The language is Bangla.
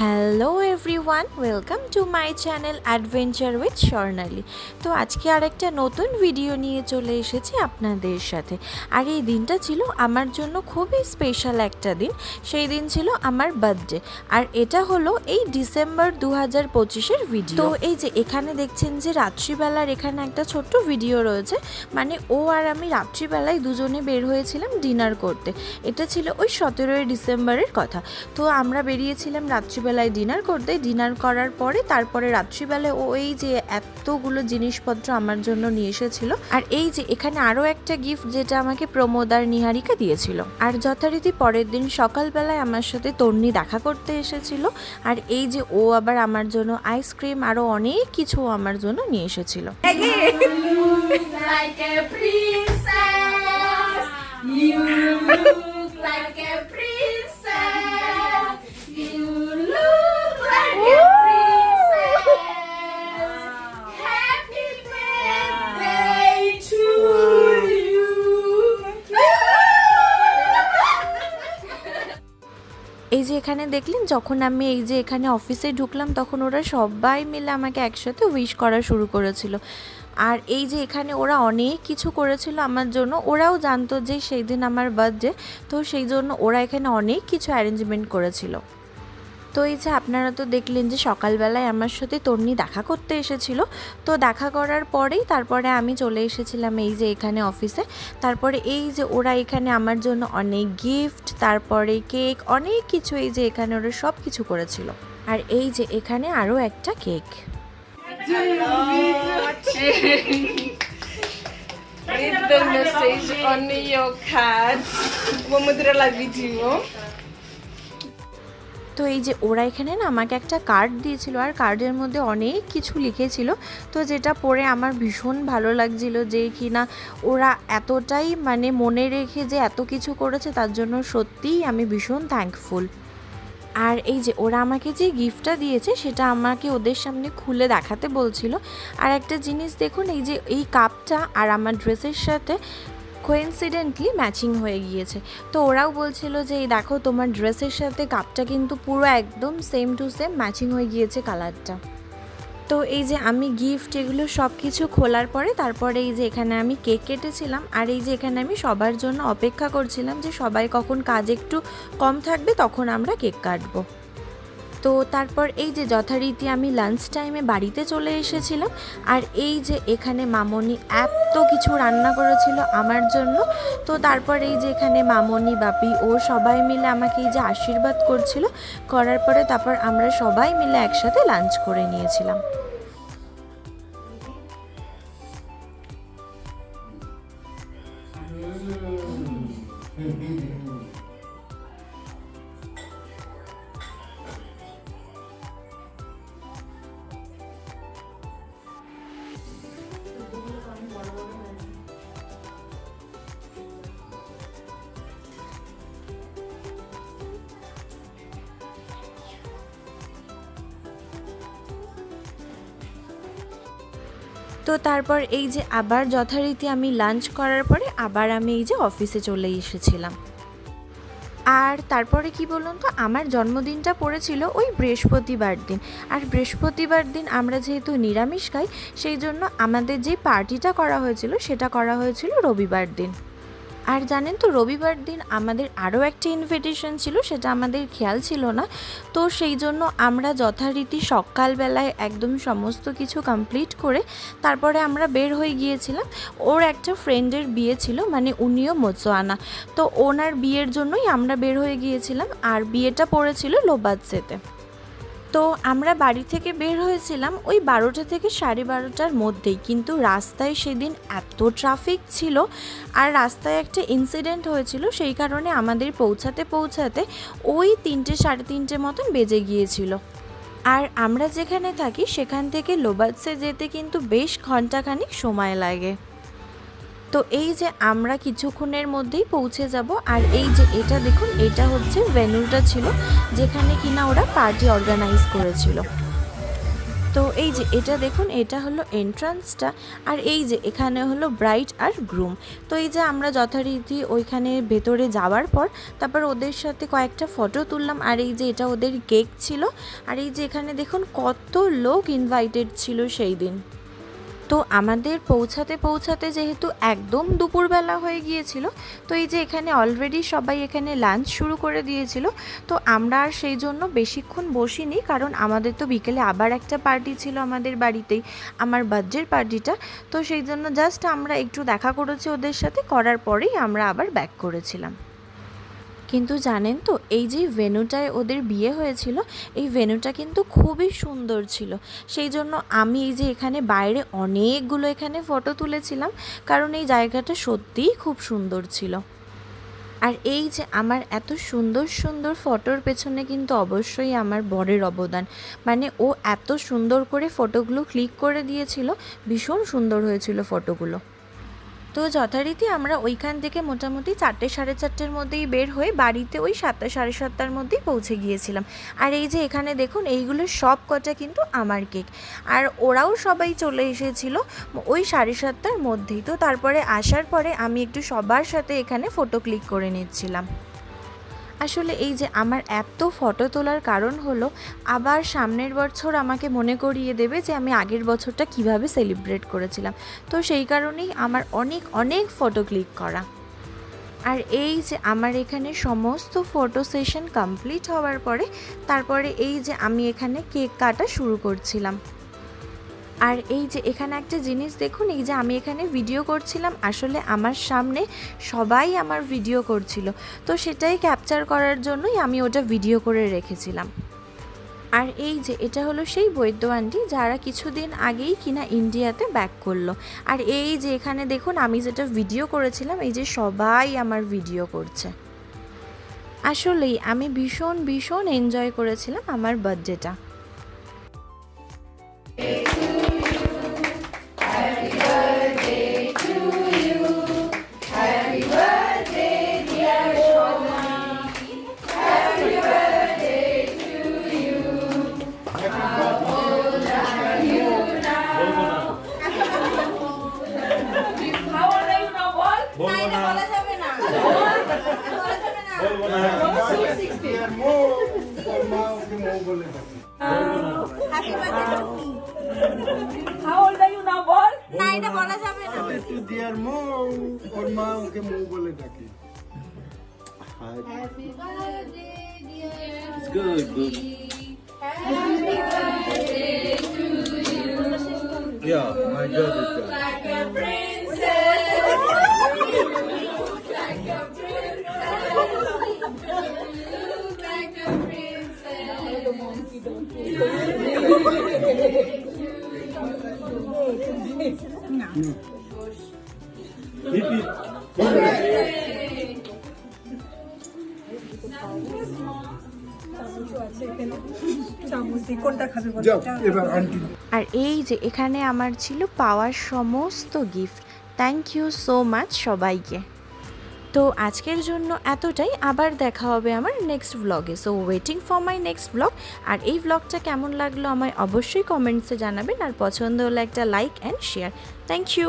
Hello everyone, welcome to my channel adventure with Swarnali. তো আজকে আরেকটা নতুন ভিডিও নিয়ে চলে এসেছি আপনাদের সাথে। আর এই দিনটা ছিল আমার জন্য খুবই স্পেশাল একটা দিন। সেই দিন ছিল আমার বার্থডে, আর এটা হলো এই ডিসেম্বর 2025-এর ভিডিও। তো এই যে এখানে দেখছেন যে রাত্রিবেলার এখানে একটা ছোট্ট ভিডিও রয়েছে, মানে ও আর আমি রাত্রিবেলায় দুজনে বের হয়েছিলাম ডিনার করতে। এটা ছিল ওই 17 ডিসেম্বরের কথা। তো আমরা বেরিয়েছিলাম রাত্রিবেলায় ডিনার করতে। ডিনার করার পরে তারপরে রাত্রিবেলায় ও এই যে এতগুলো জিনিসপত্র আমার জন্য নিয়ে এসেছিল। আর এই যে এখানে আরও একটা গিফট যেটা আমাকে প্রমোদ আর নিহারিকা দিয়েছিল। আর যথারীতি পরের দিন সকালবেলায় আমার সাথে তন্নি দেখা করতে এসেছিল। আর এই যে ও আবার আমার জন্য আইসক্রিম আরও অনেক কিছু আমার জন্য নিয়ে এসেছিল। এই যে এখানে দেখলেন যখন আমি এই যে এখানে অফিসে ঢুকলাম তখন ওরা সবাই মিলে আমাকে একসাথে উইশ করা শুরু করেছিল। আর এই যে এখানে ওরা অনেক কিছু করেছিল আমার জন্য। ওরাও জানতো যে সেই দিন আমার বার্থডে, তো সেই জন্য ওরা এখানে অনেক কিছু অ্যারেঞ্জমেন্ট করেছিল। তো এই যে আপনারা তো দেখলেন যে সকালবেলায় আমার সাথে তন্নি দেখা করতে এসেছিল। তো দেখা করার পরেই তারপরে আমি চলে এসেছিলাম এই যে এখানে অফিসে। তারপরে এই যে ওরা এখানে আমার জন্য অনেক গিফট, তারপরে কেক, অনেক কিছু এই যে এখানে ওরা সব কিছু করেছিল। আর এই যে এখানে আরও একটা cake. Read the message on your card. Vamos tirar la video. তো এই যে ওরা এখানে না আমাকে একটা কার্ড দিয়েছিল, আর কার্ডের মধ্যে অনেক কিছু লিখেছিল। তো যেটা পড়ে আমার ভীষণ ভালো লাগছিল যে কিনা ওরা এতটাই মানে মনে রেখে যে এত কিছু করেছে, তার জন্য সত্যিই আমি ভীষণ থ্যাঙ্কফুল। আর এই যে ওরা আমাকে যে গিফটটা দিয়েছে সেটা আমাকে ওদের সামনে খুলে দেখাতে বলছিল। আর একটা জিনিস দেখুন, এই যে এই কাপটা আর আমার ড্রেসের সাথে কোইন্সিডেন্টলি ম্যাচিং হয়ে গিয়েছে। তো ওরাও বলছিল যে এই দেখো তোমার ড্রেসের সাথে কাপটা কিন্তু পুরো একদম সেম টু সেম ম্যাচিং হয়ে গিয়েছে কালারটা। তো এই যে আমি গিফট এগুলো সব কিছু খোলার পরে তারপরে এই যে এখানে আমি কেক কেটেছিলাম। আর এই যে এখানে আমি সবার জন্য অপেক্ষা করছিলাম যে সবাই কখন কাজ একটু কম থাকবে তখন আমরা কেক কাটবো। তো তারপর এই যে যথারীতি আমি লাঞ্চ টাইমে বাড়িতে চলে এসেছিলাম। আর এই যে এখানে মামনি এত কিছু রান্না করেছিল আমার জন্য। তো তারপর এই যে এখানে মামনি, বাপি ও সবাই মিলে আমাকে এই যে আশীর্বাদ করছিল। করার পরে তারপর আমরা সবাই মিলে একসাথে লাঞ্চ করে নিয়েছিলাম। তো তারপর এই যে আবার যথারীতি আমি লাঞ্চ করার পরে আবার আমি এই যে অফিসে চলে এসেছিলাম। আর তারপরে কি বলুন তো, আমার জন্মদিনটা পড়েছিল ওই বৃহস্পতিবার দিন। আর বৃহস্পতিবার দিন আমরা যেহেতু নিরামিষ খাই, সেই জন্য আমাদের যে পার্টিটা করা হয়েছিল সেটা করা হয়েছিল রবিবার দিন। আর জানেন তো রবিবার দিন আমাদের আরও একটা ইনভিটেশন ছিল, সেটা আমাদের খেয়াল ছিল না। তো সেই জন্য আমরা যথারীতি সকালবেলায় একদম সমস্ত কিছু কমপ্লিট করে তারপরে আমরা বের হয়ে গিয়েছিলাম। ওর একটা ফ্রেন্ডের বিয়ে ছিল, মানে উনিও মোৎসোয়ানা। তো ওনার বিয়ের জন্যই আমরা বের হয়ে গিয়েছিলাম। আর বিয়েটা পড়েছিল লোবাদসেতে। তো আমরা বাড়ি থেকে বের হয়েছিলাম ওই 12টা থেকে 12:30টার মধ্যেই, কিন্তু রাস্তায় সেদিন এত ট্রাফিক ছিল আর রাস্তায় একটা ইনসিডেন্ট হয়েছিল, সেই কারণে আমাদের পৌঁছাতে পৌঁছাতে ওই 3টে 3:30 মতন বেজে গিয়েছিল। আর আমরা যেখানে থাকি সেখান থেকে লোবাদসে যেতে কিন্তু বেশ ঘন্টাখানিক সময় লাগে। তো এই যে আমরা কিছুক্ষণের মধ্যেই পৌঁছে যাব। আর এই যে এটা দেখুন, এটা হচ্ছে ভেন্যুটা ছিল যেখানে কিনা ওরা পার্টি অর্গানাইজ করেছিল। তো তো এই যে এটা দেখুন, এটা হলো এন্ট্রান্সটা, আর এই যে এখানে হলো ব্রাইড আর গ্রুম। তো এই যে আমরা যথারীতি ওইখানে ভেতরে যাওয়ার পর তারপর ওদের সাথে কয়েকটা ফটো তুললাম, আর এই যে এটা ওদের কেক ছিল, আর এই যে এখানে দেখুন কত লোক ইনভাইটেড ছিল সেই দিন। তো আমাদের পৌঁছাতে যেহেতু একদম দুপুরবেলা হয়ে গিয়েছিল, তো এই যে এখানে অলরেডি সবাই এখানে লাঞ্চ শুরু করে দিয়েছিল। তো আমরা আর সেই জন্য বেশিক্ষণ বসিনি, কারণ আমাদের তো বিকেলে আবার একটা পার্টি ছিল আমাদের বাড়িতেই, আমার বার্থডের পার্টিটা। তো সেই জন্য জাস্ট আমরা একটু দেখা করেছি ওদের সাথে, করার পরেই আমরা আবার ব্যাক করেছিলাম। কিন্তু জানেন তো, এই যে ভেন্যুটায় ওদের বিয়ে হয়েছিল, এই ভেন্যুটা কিন্তু খুবই সুন্দর ছিল। সেই জন্য আমি এই যে এখানে বাইরে অনেকগুলো এখানে ফটো তুলেছিলাম, কারণ এই জায়গাটা সত্যিই খুব সুন্দর ছিল। আর এই যে আমার এত সুন্দর সুন্দর ফটোর পেছনে কিন্তু অবশ্যই আমার বরের অবদান। মানে ও এত সুন্দর করে ফটোগুলো ক্লিক করে দিয়েছিল, ভীষণ সুন্দর হয়েছিল ফটোগুলো। তো যথারীতি আমরা ওইখান থেকে মোটামুটি 4টে সাড়ে 4টের মধ্যেই বের হয়ে বাড়িতে ওই 7টা সাড়ে 7টার মধ্যেই পৌঁছে গিয়েছিলাম। আর এই যে এখানে দেখুন, এইগুলো সব কটা কিন্তু আমার কেক, আর ওরাও সবাই চলে এসেছিল ওই 7:30টার মধ্যেই। তো তারপরে আসার পরে আমি একটু সবার সাথে এখানে ফটো ক্লিক করে নিচ্ছিলাম। আসলে এই যে আমার এত ফটো তোলার কারণ হলো আবার সামনের বছর আমাকে মনে করিয়ে দেবে যে আমি আগের বছরটা কিভাবে সেলিব্রেট করেছিলাম। তো সেই কারণেই আমার অনেক অনেক ফটো ক্লিক করা। আর এই যে আমার এখানে সমস্ত ফটো সেশন কমপ্লিট হওয়ার পরে তারপরে এই যে আমি এখানে কেক কাটা শুরু করছিলাম। আর এই যে এখানে একটা জিনিস দেখুন, এই যে আমি এখানে ভিডিও করছিলাম, আসলে আমার সামনে সবাই আমার ভিডিও করছিল, তো সেটাই ক্যাপচার করার জন্যই আমি ওটা ভিডিও করে রেখেছিলাম। আর এই যে এটা হলো সেই বৈদ্য আন্টি যারা কিছুদিন আগেই কিনা ইন্ডিয়াতে ব্যাক করলো। আর এই যে এখানে দেখুন আমি যেটা ভিডিও করেছিলাম, এই যে সবাই আমার ভিডিও করছে। আসলেই আমি ভীষণ ভীষণ এনজয় করেছিলাম আমার বার্থডেটা। How old are you now, ball? To dear mom, ওর মা ওকে মৌ বলে ডাকে। Happy birthday, dear. It's good, good. Yeah, my God is that. Like a princess. You look like a princess. You look like a আর এই যে এখানে আমার ছিল পাওয়ার সমস্ত gift. Thank you so much সবাইকে। তো আজকের জন্য এতটাই, আবার দেখা হবে আমার নেক্সট ব্লগে। So waiting for my next blog. আর এই ব্লগটা কেমন লাগলো আমায় অবশ্যই কমেন্টসে জানাবেন, আর পছন্দ হলে একটা like and share. Thank you.